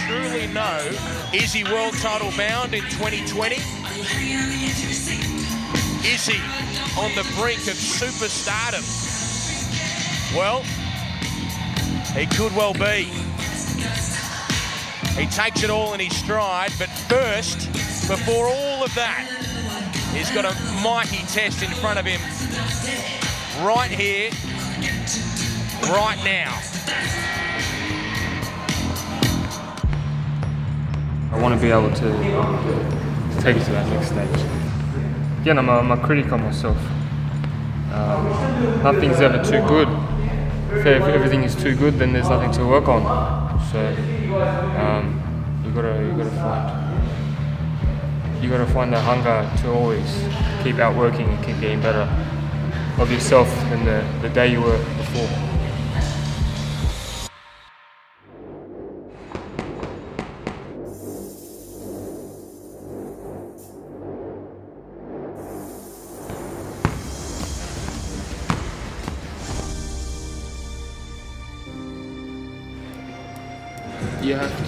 truly know, is he world title bound in 2020? Is he on the brink of superstardom? Well, he could well be. He takes it all in his stride, but first, before all of that, he's got a mighty test in front of him right here, right now. I want to be able to take it to that next stage. Again, I'm a critic on myself. Nothing's ever too good. If everything is too good, then there's nothing to work on. So you gotta find the hunger to always keep outworking and keep getting better of yourself than the day you were before. You have to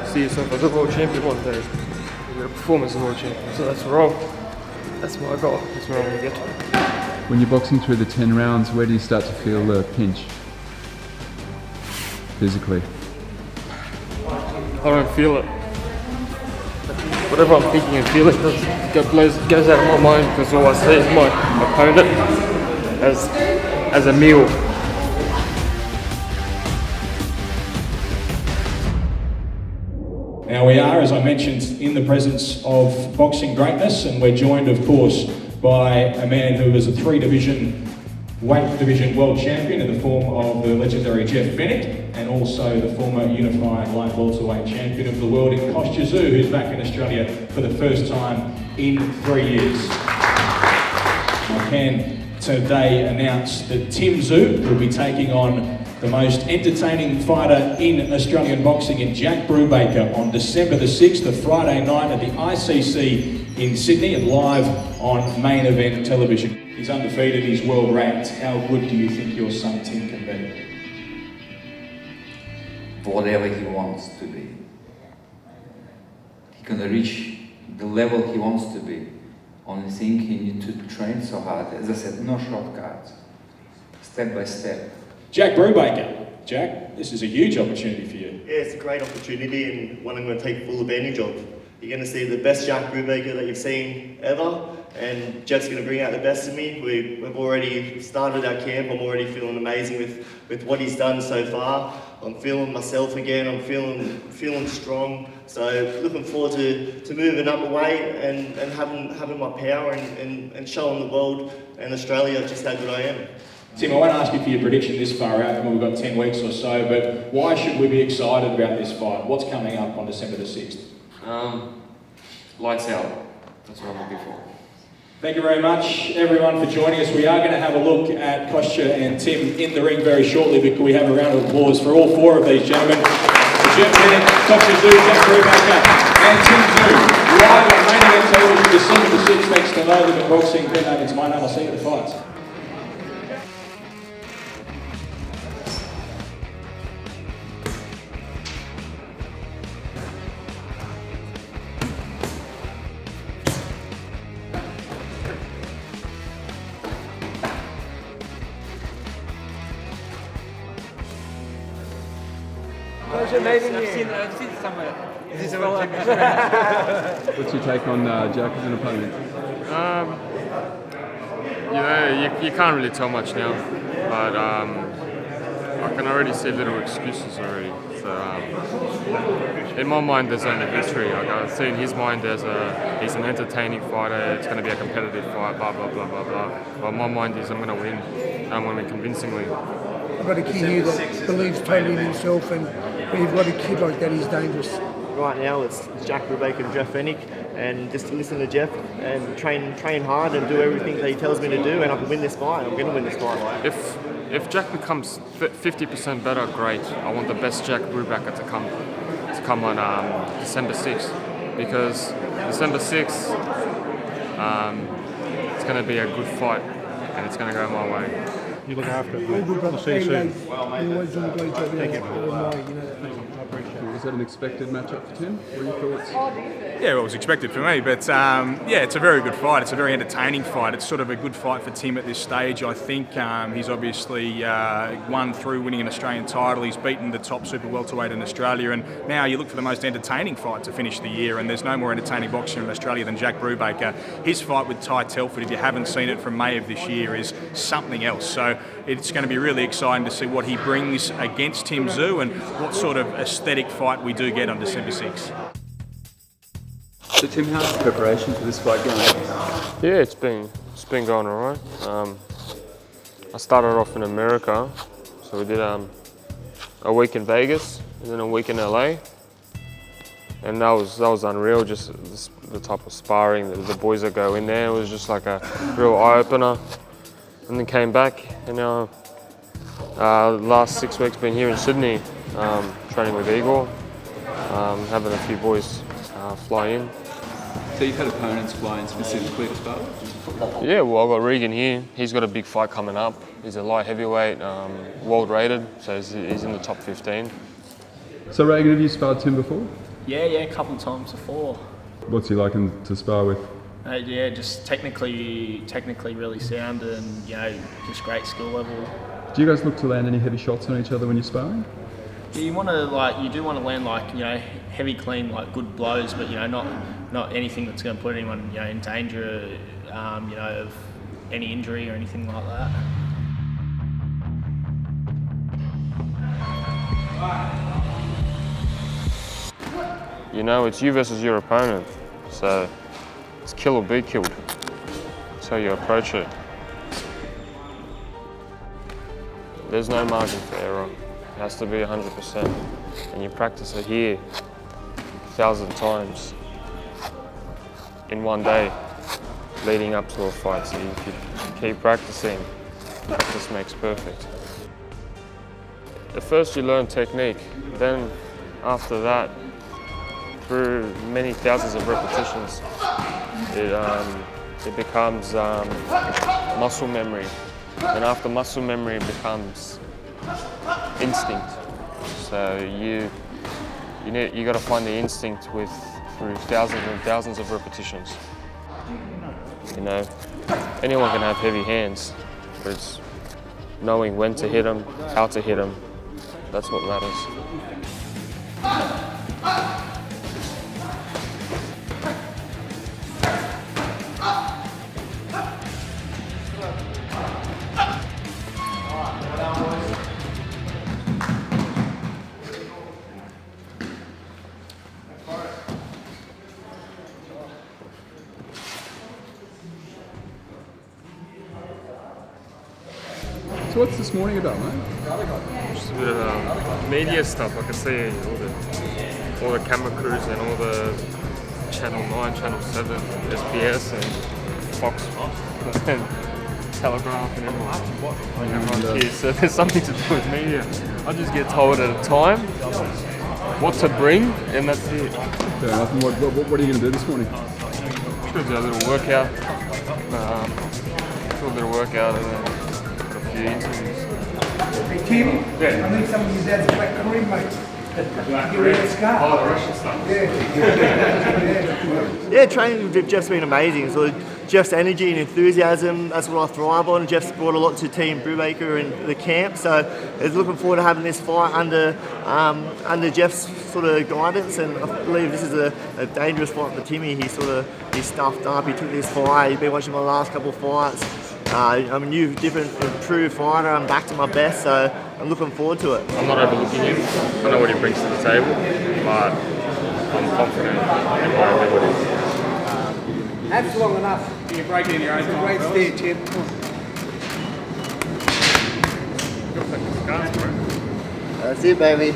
see yourself as a world champion one day. You got to perform as a world champion. So that's my goal. That's where I want to get to. When you're boxing through the 10 rounds, where do you start to feel the pinch? Physically? I don't feel it. Whatever I'm thinking and feeling goes out of my mind, because all I see is my opponent as a meal. Now we are, as I mentioned, in the presence of boxing greatness, and we're joined, of course, by a man who was a three-division weight division world champion in the form of the legendary Jeff Bennett, and also the former unified light welterweight champion of the world in Tszyu, who's back in Australia for the first time in 3 years. I can today announce that Tszyu will be taking on the most entertaining fighter in Australian boxing in Jack Brubaker on December the 6th, a Friday night at the ICC in Sydney, and live on Main Event television. He's undefeated, he's world ranked. How good do you think your son Tim can be? Whatever he wants to be. He's gonna reach the level he wants to be. Only thing he needs to train so hard. As I said, no shortcuts. Step by step. Jack Brubaker. Jack, this is a huge opportunity for you. Yeah, it's a great opportunity, and one I'm going to take full advantage of. You're going to see the best Jack Brubaker that you've seen ever, and Jeff's going to bring out the best of me. We've already started our camp. I'm already feeling amazing with what he's done so far. I'm feeling myself again. I'm feeling strong. So looking forward to moving up a weight and having my power and showing the world and Australia just how good I am. Tim, I won't ask you for your prediction this far out, we've got 10 weeks or so, but why should we be excited about this fight? What's coming up on December the 6th? Lights out. That's what I'm looking for. Thank you very much, everyone, for joining us. We are going to have a look at Tszyu and Tim in the ring very shortly, but can we have a round of applause for all four of these gentlemen? Jeff Bennett, Tszyu, Jack Brubaker, and Tim Tszyu. Live on Main Event television, December the 6th. Thanks to know them in boxing. Ben David's my name. I'll see you at the fights. Pleasure meeting you. I've seen somewhere. What's your take on Jack as an opponent? You can't really tell much now, but I can already see little excuses already. So in my mind, there's only victory. I see in his mind, he's an entertaining fighter. It's going to be a competitive fight. Blah blah blah blah blah. But my mind is, I'm going to win. And I'm going to win convincingly. I've got a kid here that believes totally in himself, and when you've got a kid like that, he's dangerous. Right now it's Jack Brubaker and Jeff Bennett, and just to listen to Jeff and train hard and do everything that he tells me to do, and I can win this fight. I'm going to win this fight. If Jack becomes 50% better, great. I want the best Jack Brubaker to come on December 6th, because December 6th it's going to be a good fight, and it's going to go my way. You look after it, All mate. good, brother. We'll see you soon. You always done a great job. Thank you. I appreciate it. Was that an expected matchup for Tim? What are your thoughts? Yeah, well, it was expected for me, but yeah, it's a very good fight. It's a very entertaining fight. It's sort of a good fight for Tim at this stage. I think he's obviously won through winning an Australian title. He's beaten the top super welterweight in Australia, and now you look for the most entertaining fight to finish the year, and there's no more entertaining boxer in Australia than Jack Brubaker. His fight with Ty Telford, if you haven't seen it, from May of this year, is something else. So it's going to be really exciting to see what he brings against Tszyu and what sort of aesthetic fight we do get on December 6th. So Tim, how's the preparation for this fight going? Yeah, it's been going alright. I started off in America, so we did a week in Vegas and then a week in LA, and that was unreal. Just the type of sparring that the boys that go in there, it was just like a real eye opener. And then came back, and now last 6 weeks been here in Sydney, training with Igor, having a few boys fly in. So you've had opponents fly in specifically to spar? Yeah, well, I've got Regan here. He's got a big fight coming up. He's a light heavyweight, world rated, so he's in the top 15. So Regan, have you sparred Tim before? Yeah, a couple of times before. What's he like to spar with? Yeah, just technically really sound, and just great skill level. Do you guys look to land any heavy shots on each other when you're sparring? Yeah, you do want to land heavy, clean, good blows, but not anything that's going to put anyone in danger, of any injury or anything like that. It's you versus your opponent, so it's kill or be killed. That's how you approach it. There's no margin for error. It has to be 100%. And you practice it here 1,000 times in one day leading up to a fight. So you keep practicing. Practice makes perfect. At first you learn technique, then after that, through many thousands of repetitions, it becomes muscle memory, and after muscle memory it becomes instinct. So you got to find the instinct through thousands and thousands of repetitions. Anyone can have heavy hands, but it's knowing when to hit them, how to hit them. That's what matters. So what's this morning about, mate? Just a bit of media stuff. I can see all the camera crews and all the Channel 9, Channel 7, SBS and Fox and Telegraph and everyone's here. So there's something to do with media. I just get told at a time what to bring, and that's it. Fair enough. And what are you going to do this morning? Just do a little workout. Do a little workout and then a few interviews. Tim, I need some of your dad's black cream, mate. Oh, the Russian stuff. Yeah, training with Jeff's been amazing. So Jeff's energy and enthusiasm, that's what I thrive on. Jeff's brought a lot to Team Brubaker and the camp, so I was looking forward to having this fight under Jeff's sort of guidance, and I believe this is a dangerous fight for Timmy. He's stuffed up, he took this fight, he's been watching my last couple of fights. I'm a new, different, improved fighter. I'm back to my best, so I'm looking forward to it. I'm not overlooking him. I know what he brings to the table, but I'm confident in my abilities. That's long enough. You break it in your own time. Great steer, Tim. That's it, baby.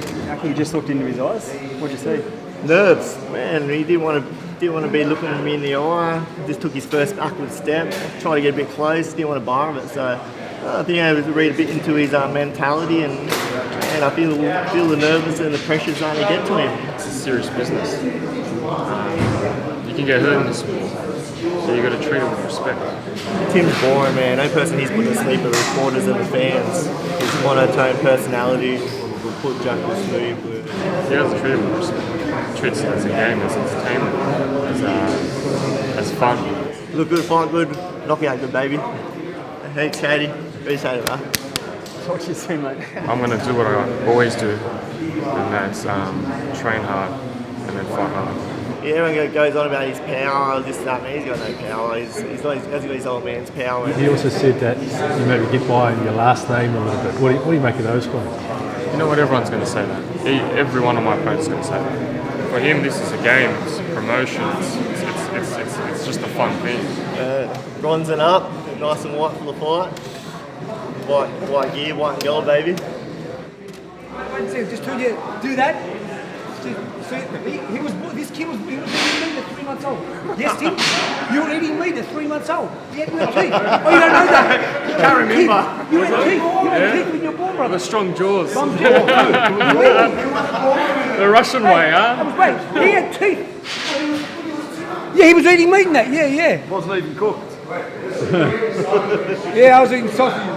You just looked into his eyes. What'd you see? Nerves, man. He didn't want to be looking at me in the eye. Just took his first backward step. Tried to get a bit close. Didn't want to bar him it. So I think I was read a bit into his mentality, and I feel the nervousness and the pressure starting to get to him. It's a serious business. You can get hurt in this sport. So you got to treat it with respect. Tim's boring, man. No person he's put to sleep are the reporters and the fans. His monotone personality will put Jack to sleep. He doesn't treat it with respect. He treats it as a game, as entertainment, as fun. Look good, fight good, knock out good, baby. Thanks, Katie. Appreciate it, man. Talk to you soon, mate. I'm going to do what I always do, and that's train hard and then fight hard. Yeah, everyone goes on about his power, this, that, and he's got no power. He hasn't got his old man's power. He also said that you maybe get by in your last name a little bit. What do you make of those comments? You know what, everyone's going to say that. Every one of my opponents is going to say that. For him, this is a game, it's a promotion, it's just a fun thing. Bronzing up, nice and white for the fight. White gear, white and gold, baby. Just told you, do that. This kid was eating meat at 3 months old. Yes, Tim? You were eating meat at 3 months old. You had teeth. Oh, you don't know that? You can't remember. You had teeth. You had teeth with your born brother. The strong jaws. Strong jaws. The Russian way, huh? That was great. He had teeth. Yeah, he was eating meat in that. Yeah. Wasn't even cooked. Yeah, I was eating sausage.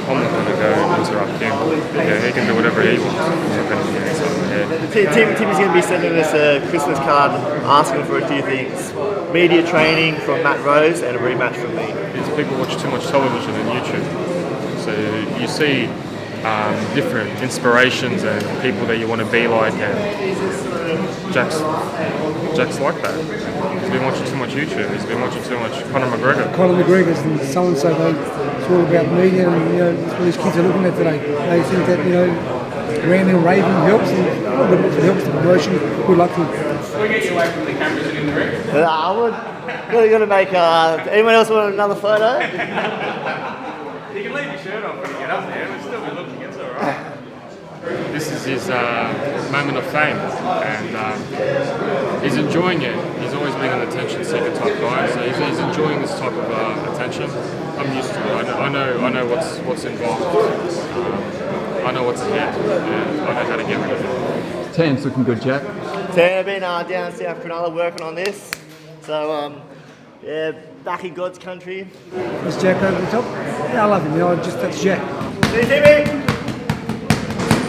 I'm not going to go interrupt him. Yeah, he can do whatever he wants. I'm not going to get inside my head. Tim is going to be sending us a Christmas card asking for a few things. Media training from Matt Rose and a rematch from me. These people watch too much television and YouTube. So you see different inspirations and people that you want to be like, and Jack's like that. He's been watching too much YouTube. He's been watching too much Conor McGregor. Conor McGregor's and so and so. It's all about media, and that's what these kids are looking at today. They think that ranting and raving helps, and if it helps the promotion, good luck to them. Shall we get you away from the cameras and in the ring? I would. We're going to make. Anyone else want another photo? You can leave your shirt on when you get up there. We'll still be looking. It's all right. This is his moment of fame, and he's enjoying it. He's always been an attention seeker type guy, so he's enjoying this type of attention. I'm used to it. I know what's involved. I know what's ahead, and I know how to get rid of it. Tan's looking good, Jack. I've been down in South Cronulla working on this. So, back in God's country. Is Jack over the top? Yeah, I love him. That's Jack. See you, Timmy.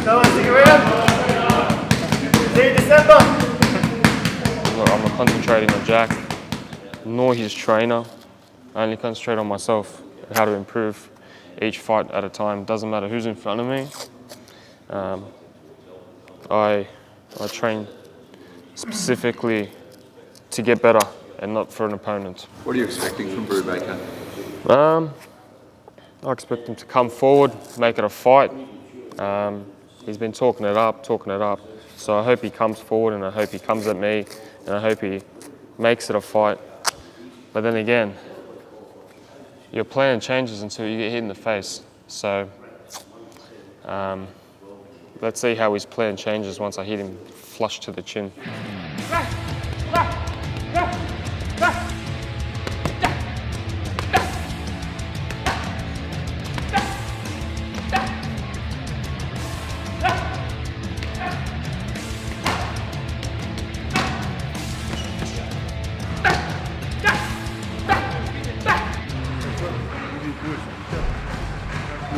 No one stick around. See you December. I'm not concentrating on Jack, nor his trainer. I only concentrate on myself, how to improve each fight at a time. Doesn't matter who's in front of me. I train specifically to get better and not for an opponent. What are you expecting from Brubaker? I expect him to come forward, make it a fight. He's been talking it up. So I hope he comes forward, and I hope he comes at me, and I hope he makes it a fight. But then again, your plan changes until you get hit in the face. So let's see how his plan changes once I hit him flush to the chin.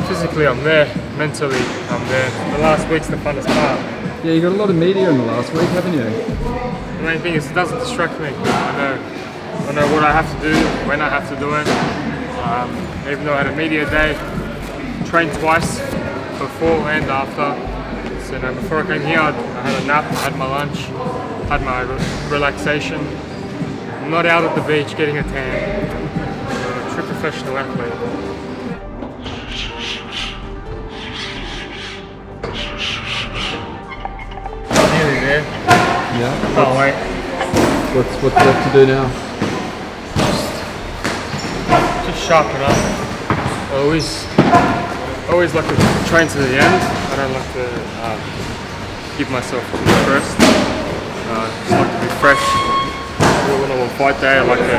Physically, I'm there. Mentally, I'm there. The last week's the funnest part. Yeah, you got a lot of media in the last week, haven't you? The main thing is it doesn't distract me. I know what I have to do, when I have to do it. Even though I had a media day, trained twice, before and after. So before I came here, I had a nap, had my lunch, had my relaxation. I'm not out at the beach getting a tan. I'm a true professional athlete. There. Yeah. Can't wait. What's left to do now? Just sharpen up. I always like to train to the end. I don't like to give myself too much rest. Just like to be fresh. When I'm on fight day, I like to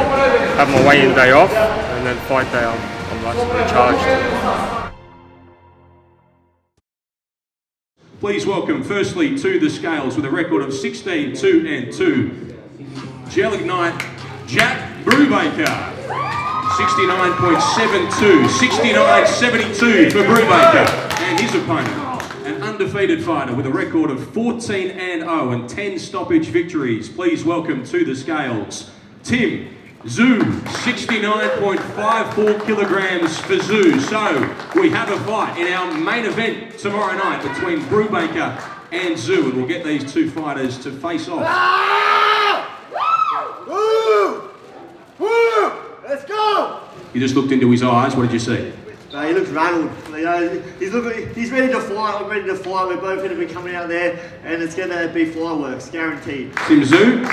have my weigh-in day off, and then fight day I'm like to be charged. Please welcome, firstly, to the scales with a record of 16-2-2, Gel Ignite, Jack Brubaker. 69.72, 69.72 for Brubaker. And his opponent, an undefeated fighter with a record of 14-0 and 10 stoppage victories. Please welcome to the scales, Tszyu, 69.54 kilograms for Tszyu. So we have a fight in our main event tomorrow night between Brubaker and Tszyu, and we'll get these two fighters to face off. Let's go! You just looked into his eyes, what did you see? He looks rattled. You know, he's ready to fight. I'm ready to fight. We're both going to be coming out there, and it's going to be fireworks, guaranteed. Tszyu,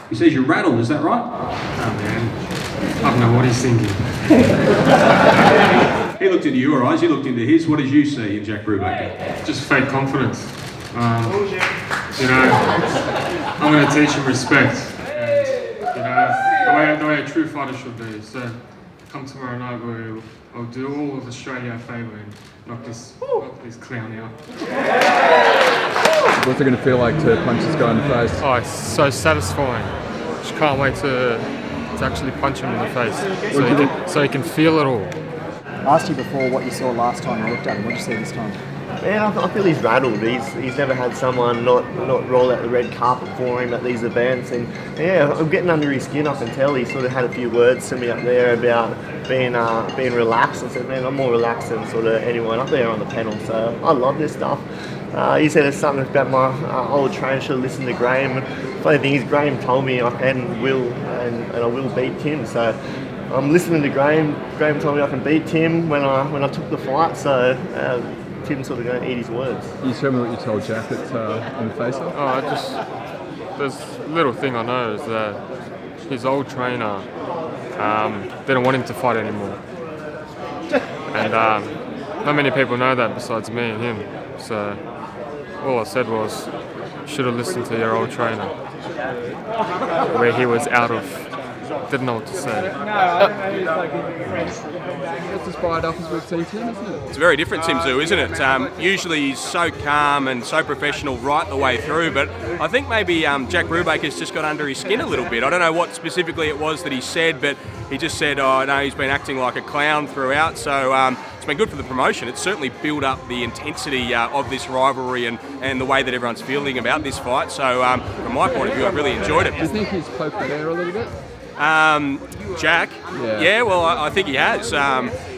he says you're rattled, is that right? Oh man, I don't know what he's thinking. He looked into your eyes, you looked into his. What did you see in Jack Brubaker? Just fake confidence. You know, I'm going to teach him respect. And, you know, the way a true fighter should be. So come tomorrow night, I'll do all of Australia a favour and knock this clown out. What's it going to feel like to punch this guy in the face? Oh, it's so satisfying. Just can't wait to actually punch him in the face, so he can feel it all. I asked you before what you saw last time you looked at him. What did you see this time? Man, I feel he's rattled. He's never had someone not roll out the red carpet for him at these events, and yeah, I'm getting under his skin. I can tell he sort of had a few words to me up there about being relaxed. I said, man, I'm more relaxed than sort of anyone up there on the panel. So I love this stuff. He said there's something about my old trainer should listen to Graham. And funny thing is, Graham told me I can and will, and I will beat Tim. So I'm listening to Graham. Graham told me I can beat Tim when I took the fight. So. Tim's sort of going to eat his words. Can you tell me what you told Jack in the face-off? Oh, there's a little thing I know is that his old trainer didn't want him to fight anymore. And not many people know that besides me and him. So all I said was, you should have listened to your old trainer. Where he was didn't know what to say. That's inspired up as we've seen Tim, isn't it? It's very different, Tszyu, isn't it? Usually he's so calm and so professional right the way through, but I think maybe Jack Brubaker's just got under his skin a little bit. I don't know what specifically it was that he said, but he just said, oh no, he's been acting like a clown throughout, so it's been good for the promotion. It's certainly built up the intensity of this rivalry and the way that everyone's feeling about this fight, so from my point of view, I've really enjoyed it. Do you think he's poked the bear a little bit? Jack? Yeah, well, I think he has.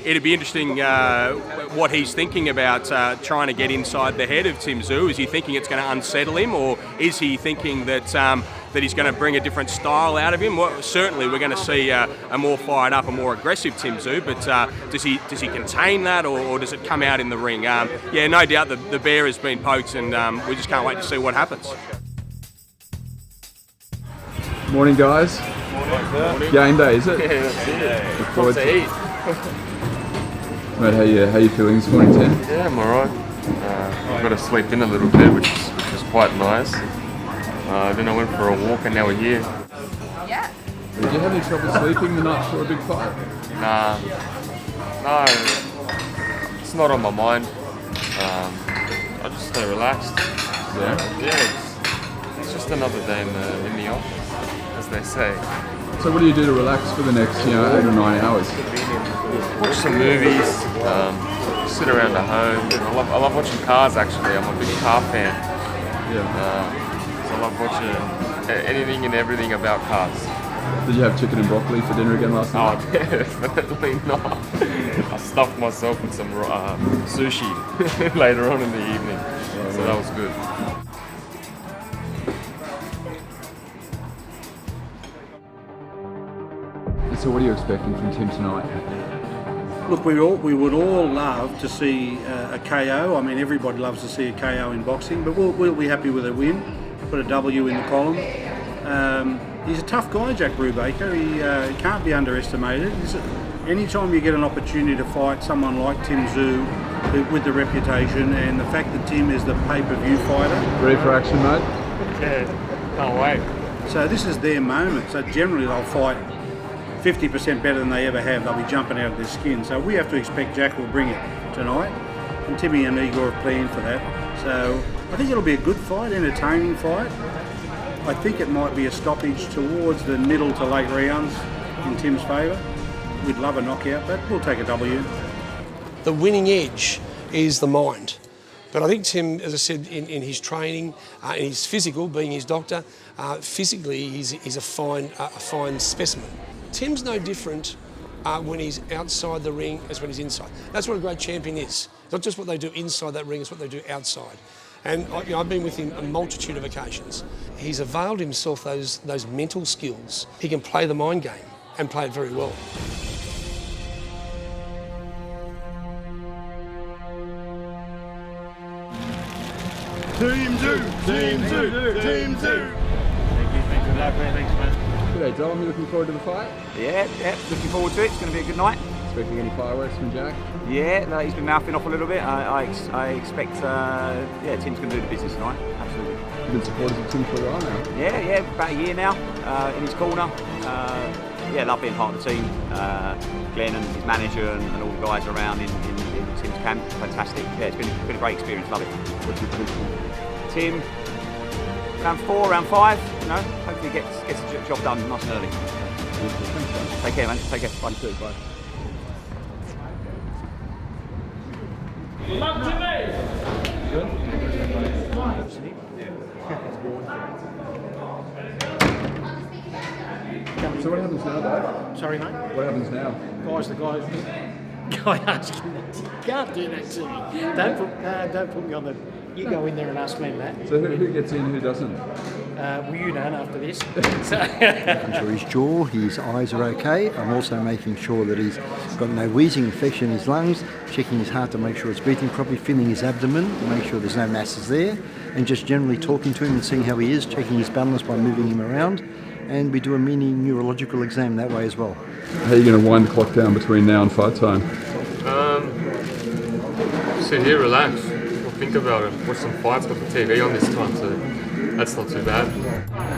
It'd be interesting what he's thinking about trying to get inside the head of Tszyu. Is he thinking it's going to unsettle him, or is he thinking that that he's going to bring a different style out of him? Well, certainly we're going to see a more fired up, a more aggressive Tszyu, but does he contain that, or does it come out in the ring? Yeah, no doubt the bear has been poked, and we just can't wait to see what happens. Morning, guys. Morning. Game day, is it? Yeah, that's it. Look forward to eat. Mate, how you feeling this morning, Tim? Yeah, I'm alright. I've got to sleep in a little bit, which is quite nice. Then I went for a walk and now we're here. Yeah. Did you have any trouble sleeping the night before a big fight? Nah, no, it's not on my mind. I just stay relaxed. Yeah, it's just another day in the office, as they say. So what do you do to relax for the next, 8 or 9 hours? Watch some movies, sit around at home. I love watching cars, actually. I'm a big car fan. Yeah. So I love watching anything and everything about cars. Did you have chicken and broccoli for dinner again last night? Oh, definitely not. I stuffed myself with some sushi later on in the evening, so that was good. So what are you expecting from Tim tonight? Look, we would all love to see a KO. I mean, everybody loves to see a KO in boxing, but we'll be happy with a win. Put a W in the column. He's a tough guy, Jack Brubaker. He can't be underestimated. Anytime you get an opportunity to fight someone like Tszyu with the reputation and the fact that Tim is the pay-per-view fighter. Ready for action, mate? Yeah, can't wait. So this is their moment. So generally they'll fight 50% better than they ever have. They'll be jumping out of their skin. So we have to expect Jack will bring it tonight. and Timmy and Igor have planned for that. So I think it'll be a good fight, entertaining fight. I think it might be a stoppage towards the middle to late rounds in Tim's favour. We'd love a knockout, but we'll take a W. The winning edge is the mind. But I think Tim, as I said, in his training, in his physical, being his doctor, physically he's a fine specimen. Tim's no different when he's outside the ring as when he's inside. That's what a great champion is. It's not just what they do inside that ring, it's what they do outside. And I've been with him a multitude of occasions. He's availed himself those mental skills. He can play the mind game and play it very well. Team Tszyu! Team Tszyu! Team Tszyu! Thank you, good luck, man. Thanks, man. G'day, Dom. You looking forward to the fight? Yeah, looking forward to it. It's going to be a good night. Expecting any fireworks from Jack? Yeah, no, he's been mouthing off a little bit. I expect, Tim's going to do the business tonight. Absolutely. You've been supporters of Tim for a while now? Yeah, about a year now, in his corner. Love being part of the team. Glenn and his manager and all the guys around in Tim's camp, fantastic. Yeah, it's been a great experience. Love it. What's your prediction? Tim, round 4, round 5. Hopefully gets the job done nice and early. Thanks, take care, man. Take care. Bye. Bye. Love to me! So what happens now, Dave? Sorry, mate? What happens now? The guy asking that. You can't do that to me. Don't put me on the... You go in there and ask me that. So who gets in, who doesn't? Well, you don't after this. Making sure his jaw, his eyes are okay. I'm also making sure that he's got no wheezing infection in his lungs, checking his heart to make sure it's beating properly, feeling his abdomen to make sure there's no masses there, and just generally talking to him and seeing how he is, checking his balance by moving him around. And we do a mini neurological exam that way as well. How are you going to wind the clock down between now and fight time? Sit here, relax. We'll think about it. Watch some fights, got the TV on this time, so that's not too bad.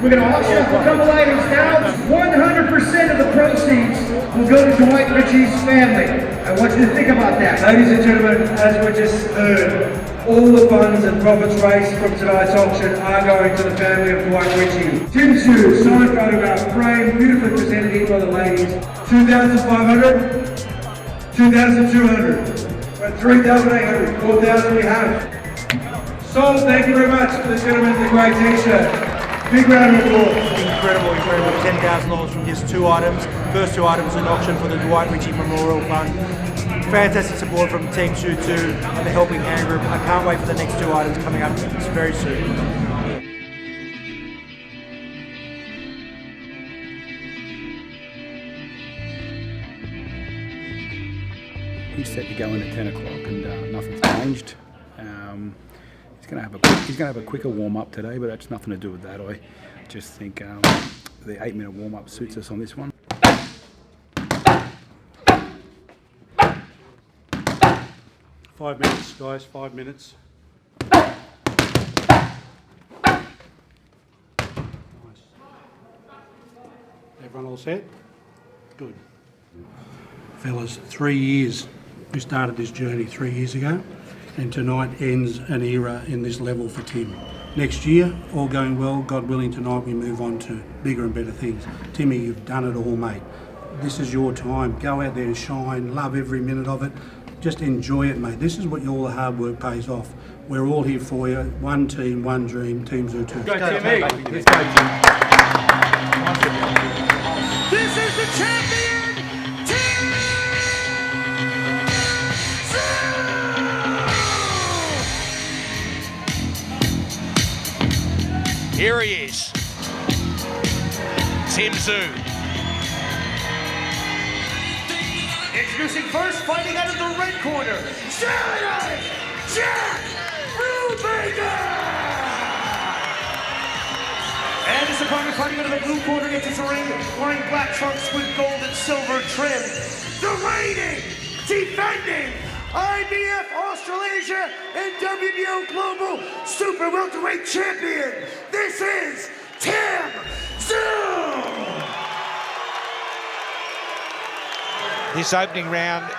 We're going to auction off a couple items now. 100% of the proceeds will go to Dwight Ritchie's family. I want you to think about that. Ladies and gentlemen, as we just heard, all the funds and profits raised from tonight's auction are going to the family of Dwight Ritchie. Tim Tszyu, signed photograph, framed, beautifully presented here by the ladies. 2,500, 2,200, 3,800, 4,000 we have. Sold, thank you very much to the gentleman in the grey t-shirt. Big round of applause. Incredible. $10,000 from just 2 items. First 2 items in auction for the Dwight Ritchie Memorial Fund. Fantastic support from Team Tszyu and the Helping Hand Group. I can't wait for the next 2 items coming up very soon. He's set to go in at 10 o'clock and nothing's changed. He's going to have a quicker warm-up today, but that's nothing to do with that. I just think the 8-minute warm-up suits us on this one. Five minutes, guys, 5 minutes. Everyone all set? Good. Fellas, 3 years. We started this journey 3 years ago, and tonight ends an era in this level for Tim. Next year, all going well, God willing, tonight we move on to bigger and better things. Timmy, you've done it all, mate. This is your time. Go out there and shine. Love every minute of it. Just enjoy it, mate. This is what all the hard work pays off. We're all here for you. One team, one dream. Team Tszyu 2. Go, Timmy. Let's go, Tim. This is the champion, Tim Tszyu! Here he is, Tim Tszyu. Introducing first, fighting out of the red corner, Jack Brubaker! And his opponent fighting out of the blue corner enters the ring, wearing black trunks with gold and silver trim. The reigning, defending, IBF Australasia and WBO Global Super Welterweight Champion. This is Tim Tszyu! This opening round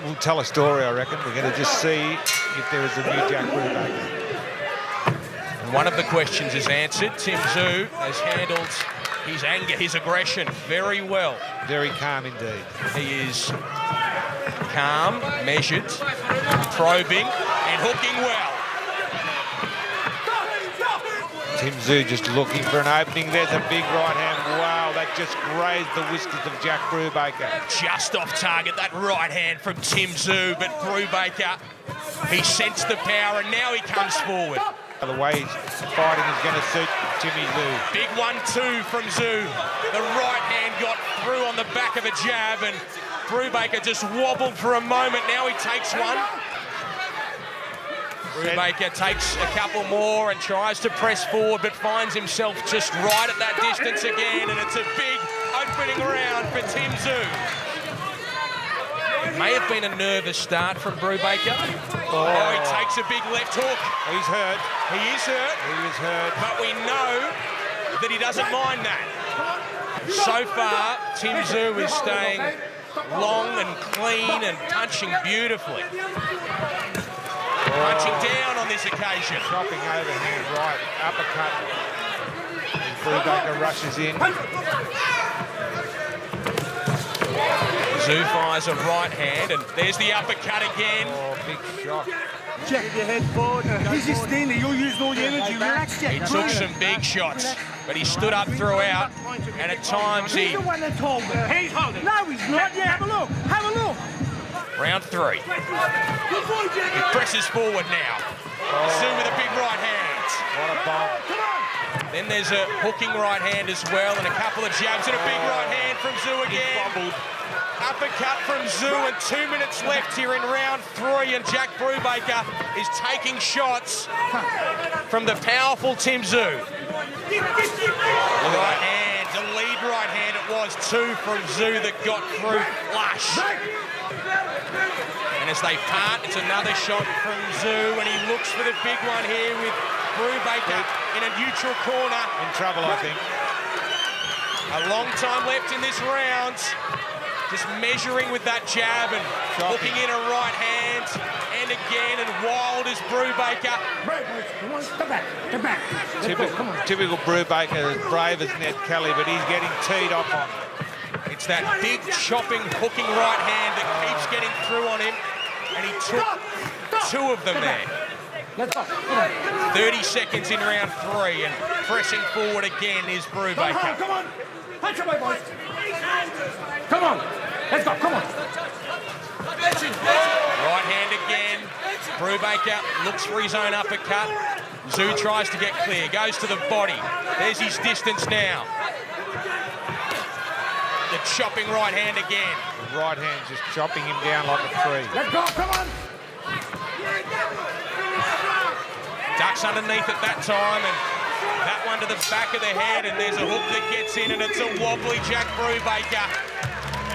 will tell a story, I reckon. We're going to just see if there is a new Jack Brubaker. And one of the questions is answered. Tszyu has handled his anger, his aggression very well. Very calm indeed. He is calm, measured, probing, and hooking well. Tszyu just looking for an opening. There's a big right hand. Wow, that just grazed the whiskers of Jack Brubaker. Just off target, that right hand from Tszyu, but Brubaker, he sensed the power and now he comes forward. The way he's fighting is going to suit Jimmy Tszyu. Big 1-2 from Tszyu. The right hand got through on the back of a jab and Brubaker just wobbled for a moment. Now he takes one. Brubaker takes a couple more and tries to press forward but finds himself just right at that distance again, and it's a big opening round for Tszyu. It may have been a nervous start from Brubaker. Oh, he takes a big left hook. He's hurt. He is hurt. He was hurt. But we know that he doesn't mind that. So far, Tszyu is staying long and clean and punching beautifully. Punching down on this occasion. Chopping overhand right, uppercut. And Brubaker rushes in. Tszyu fires a right hand, and there's the uppercut again. Oh, big shot. Jack, your head forward. He's just standing. You're using all the energy. Relax, Jack. He took some big shots, but he stood up throughout, and at times he... He's the one that told me. He's holding. No, he's not. Yeah, have a look. Have a look. Round 3. He presses forward now. Tszyu with a big right hand. What a bomb. Then there's a hooking right hand as well, and a couple of jabs and a big right hand from Tszyu again. Uppercut from Tszyu, and 2 minutes left here in round 3, and Jack Brubaker is taking shots from the powerful Tszyu. Right hand, a lead right hand it was, 2 from Tszyu that got through flush. And as they part, it's another shot from Tszyu, and he looks for the big one here with Brubaker in a neutral corner. In trouble, I think. A long time left in this round. Just measuring with that jab and hooking in a right hand, and again, and wild is Brubaker. Typical Brubaker, as brave as Ned Kelly, but he's getting teed off on. It's that big chopping, hooking right hand that keeps getting through on him, and he took 2 of them there. 30 seconds in round 3, and pressing forward again is Brubaker. Come on. Punch away, boys. Come on. Let's go. Come on. Right hand again. Brubaker looks for his own uppercut. Tszyu tries to get clear. Goes to the body. There's his distance now. The chopping right hand again. The right hand just chopping him down like a tree. Let's go. Come on. Ducks underneath at that time, and that one to the back of the head, and there's a hook that gets in, and it's a wobbly Jack Brubaker.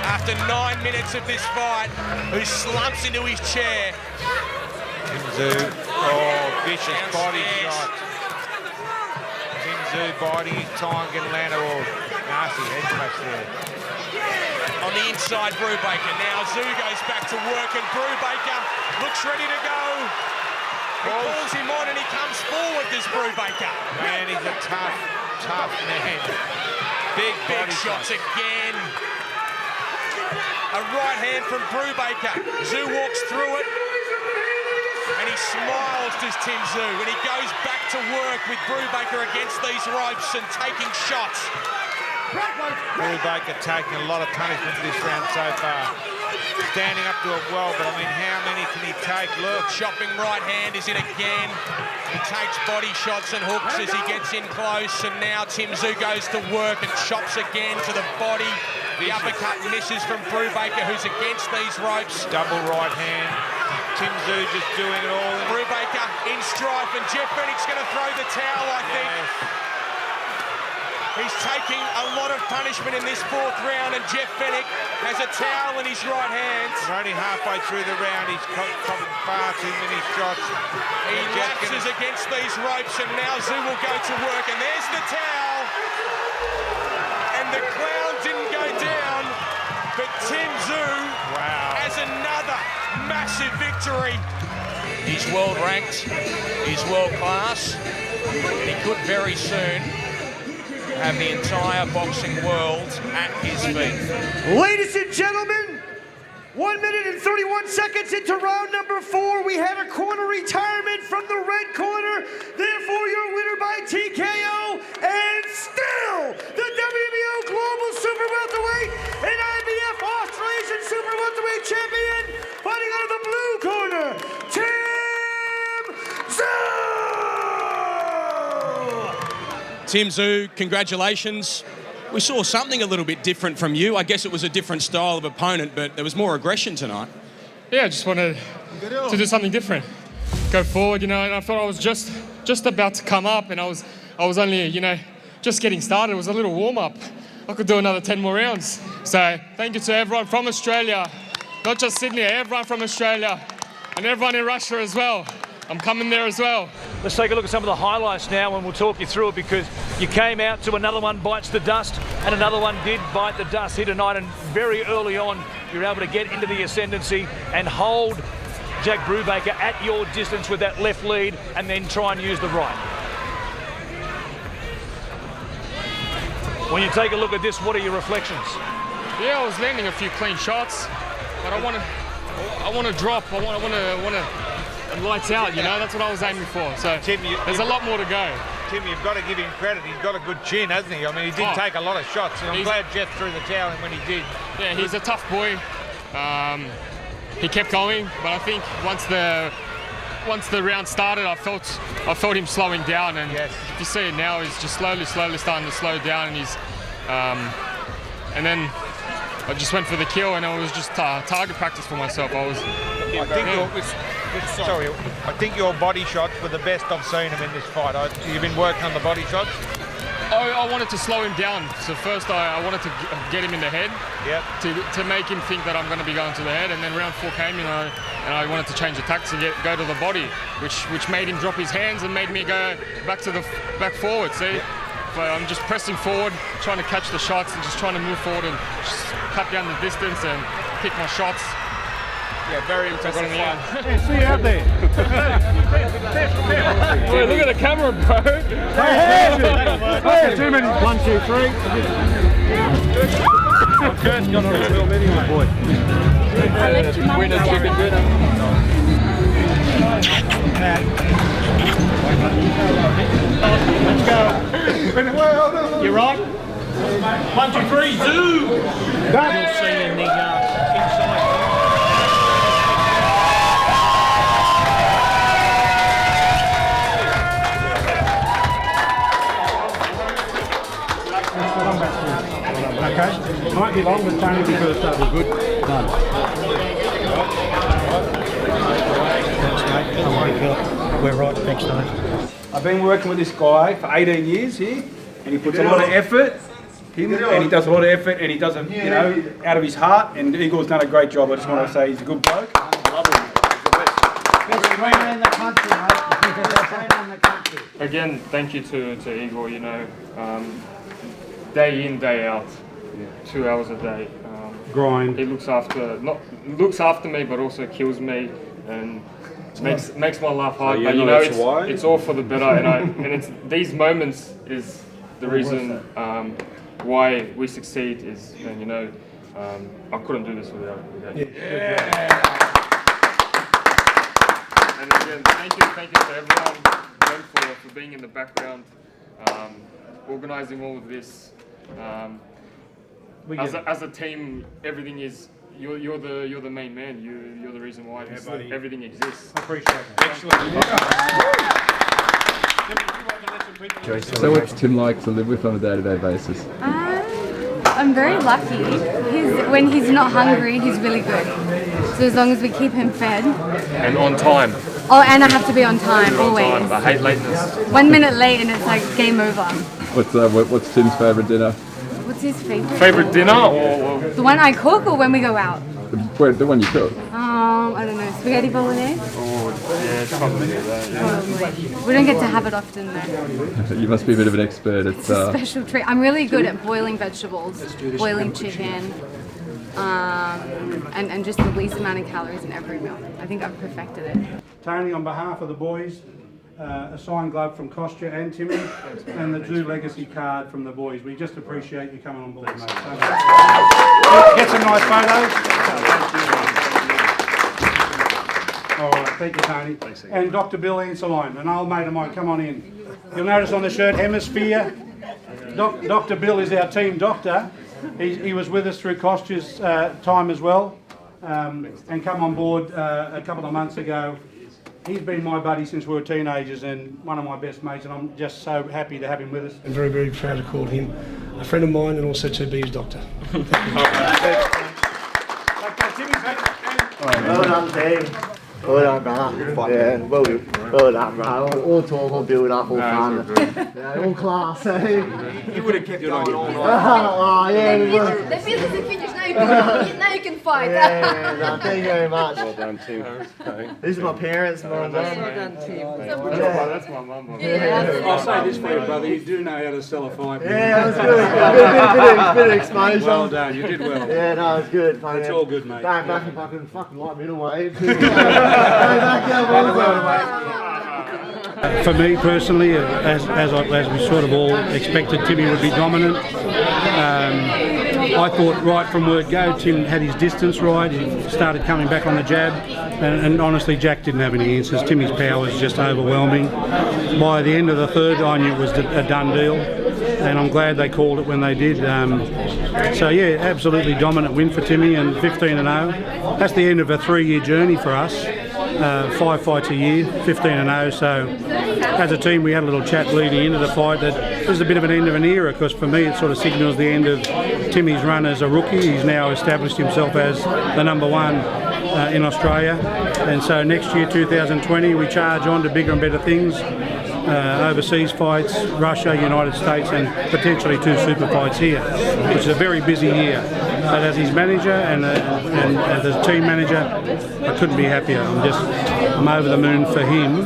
After 9 minutes of this fight, who slumps into his chair. Tszyu, vicious body shot. Tszyu biding his time, getting land all nasty head smash there. On the inside, Brubaker. Now Tszyu goes back to work, and Brubaker looks ready to go. He calls him on and he comes forward, this Brubaker. Man, he's a tough man. Big shots again. A right hand from Brubaker. Tszyu walks through it. And he smiles to Tszyu, and he goes back to work with Brubaker against these ropes and taking shots. Brubaker taking a lot of punishment this round so far. Standing up to it well, but I mean, how many can he take? Look. Chopping right hand is in again. He takes body shots and hooks as he gets in close, and now Tszyu goes to work and chops again to the body. The uppercut misses from Brubaker, who's against these ropes. Double right hand. Tszyu just doing it all. Brubaker in strife, and Jeff Fennick's going to throw the towel, I think. Yes. He's taking a lot of punishment in this 4th round, and Jeff Fennick has a towel in his right hand. We're only halfway through the round. He's copping far too many shots. He lapses against these ropes, and now Tszyu will go to work, and there's the towel. And the crown didn't go down, but Tszyu has another massive victory. He's world ranked, he's world class, and he could very soon have the entire boxing world at his feet. Ladies and gentlemen, 1 minute and 31 seconds into round number 4. We had a corner retirement from the red corner. Therefore, your winner by TKO and still the WBO Global Super Welterweight and IBF Australasian Super Welterweight champion, fighting out of the blue corner, Tszyu, congratulations. We saw something a little bit different from you. I guess it was a different style of opponent, but there was more aggression tonight. Yeah, I just wanted to do something different. Go forward, and I thought I was just about to come up, and I was only, just getting started. It was a little warm-up. I could do another 10 more rounds. So thank you to everyone from Australia, not just Sydney, everyone from Australia, and everyone in Russia as well. I'm coming there as well. Let's take a look at some of the highlights now and we'll talk you through it, because you came out to Another One Bites the Dust and Another One did bite the dust here tonight, and very early on you're able to get into the ascendancy and hold Jack Brubaker at your distance with that left lead and then try and use the right. When you take a look at this, what are your reflections? Yeah, I was landing a few clean shots, but I want to drop. I want to lights out, that's what I was aiming for. So Tim, there's a lot more to go. Tim, you've got to give him credit. He's got a good chin, hasn't he? I mean, he did take a lot of shots, and I'm glad Jeff threw the towel in when he did. Yeah, he's a tough boy. He kept going, but I think once the round started, I felt him slowing down, and if you see it now, he's just slowly starting to slow down, and he's and then I just went for the kill, and it was just target practice for myself. I think your body shots were the best I've seen him in this fight. You've been working on the body shots? I wanted to slow him down. So first I wanted to get him in the head, to make him think that I'm going to be going to the head, and then round 4 came in, and I wanted to change the tactics and go to the body, which made him drop his hands and made me go back forward, see? But I'm just pressing forward, trying to catch the shots and just trying to move forward and just cut down the distance and pick my shots. Yeah, very impressive. Hey, see you out there. Wait, look at the camera, bro. Hey, 2 minutes. 1, 2, 3. Kurt's got on a 12 anyway, boy. Winner's chicken dinner. Let's go. You're right. 1, 2, 3, zoo. You'll see in the inside. Okay, might be long, but it's only because that was good. Done. Thanks, mate. We're right. Thanks, Dave. I've been working with this guy for 18 years here, and he puts a lot of effort in, and he does a lot of effort, and he does it, out of his heart. And Igor's done a great job. I just want to say he's a good bloke. I love him. Best trainer in the country, mate. Best trainer in the country. Again, thank you to Igor. Day in, day out, 2 hours a day. Grind. He looks after me, but also kills me and makes my life hard. But it's all for the better, and it's these moments is the reason why we succeed. I couldn't do this without you. And again, thank you to everyone for being in the background, organising all of this. As a team, everything is you're the main man. You're the reason why everything exists. I appreciate it. So what's Tim like to live with on a day-to-day basis? I'm very lucky. When he's not hungry, he's really good. So as long as we keep him fed. And on time. Oh, and I have to be on time, always. I hate lateness. 1 minute late and it's like game over. What's Tim's favourite dinner? What's his favourite? Favourite dinner or? The one I cook or when we go out? The one you cook. I don't know, spaghetti bolognese? Yeah, probably that. Yeah. Probably. We don't get to have it often though. You must be a bit of an expert. It's a special treat. I'm really good at boiling vegetables, boiling chicken. and just the least amount of calories in every meal. I think I've perfected it. Tony, on behalf of the boys, a signed glove from Tszyu and Timmy, and the Tszyu legacy card from the boys. We just appreciate you coming on board, mate. Get some nice photos. All right, thank you, Tony. And Dr. Bill Anseline, an old mate of mine, come on in. You'll notice on the shirt, Hemisphere. Dr. Bill is our team doctor. He was with us through Tszyu's time as well, and come on board a couple of months ago. He's been my buddy since we were teenagers and one of my best mates, and I'm just so happy to have him with us. I'm very, very proud to call him a friend of mine and also to be his doctor. Well done, team. Well done, bro. Yeah, well done, bro. All talk, all build up, all fun. Yeah, all class, eh? You would have kept going all night. Oh, yeah, we would. The business is finished. Now you can fight. Yeah, no, thank you very much. Well done, Tim. These are my parents, Mum. Well done, Tim. That's my mum. I'll say this for you, brother, you do know how to sell a fight. Yeah, that was good. Bit of exposure. Well done, you did well. Yeah, no, it's good. It's all good, mate. Back if I can fucking light middleweight. For me personally, as we sort of all expected, Timmy would be dominant. I thought right from word go, Tim had his distance right. He started coming back on the jab, and honestly, Jack didn't have any answers. Timmy's power was just overwhelming. By the end of the third, I knew it was a done deal, and I'm glad they called it when they did. So yeah, absolutely dominant win for Timmy, and 15-0. That's the end of a 3-year journey for us. 5 fights a year, 15-0. So as a team, we had a little chat leading into the fight that this is a bit of an end of an era, because for me it sort of signals the end of Timmy's run as a rookie. He's now established himself as the number one in Australia, and so next year, 2020, we charge on to bigger and better things. Overseas fights, Russia, United States, and potentially 2 super fights here, which is a very busy year. But as his manager and as a team manager, I couldn't be happier. I'm over the moon for him,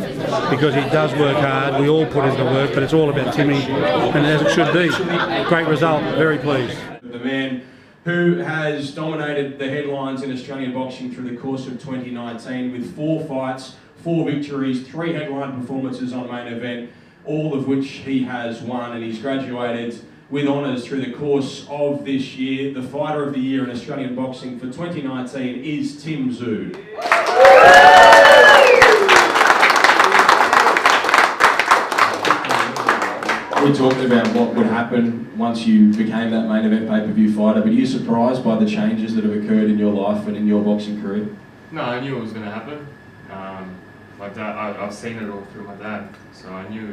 because he does work hard. We all put in the work, but it's all about Timmy, and as it should be. Great result, very pleased. The man who has dominated the headlines in Australian boxing through the course of 2019 with 4 fights, 4 victories, 3 headline performances on main event, all of which he has won, and he's graduated with honours through the course of this year. The Fighter of the Year in Australian boxing for 2019 is Tszyu. We talked about what would happen once you became that main event pay-per-view fighter, but are you surprised by the changes that have occurred in your life and in your boxing career? No, I knew it was going to happen. My dad, I've seen it all through my dad, so I knew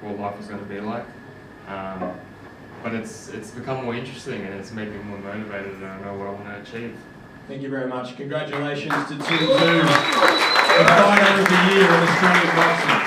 what life was going to be like. But it's become more interesting, and it's made me more motivated, and I know what I want to achieve. Thank you very much. Congratulations to Tszyu, the Fighter of the Year in Australian boxing.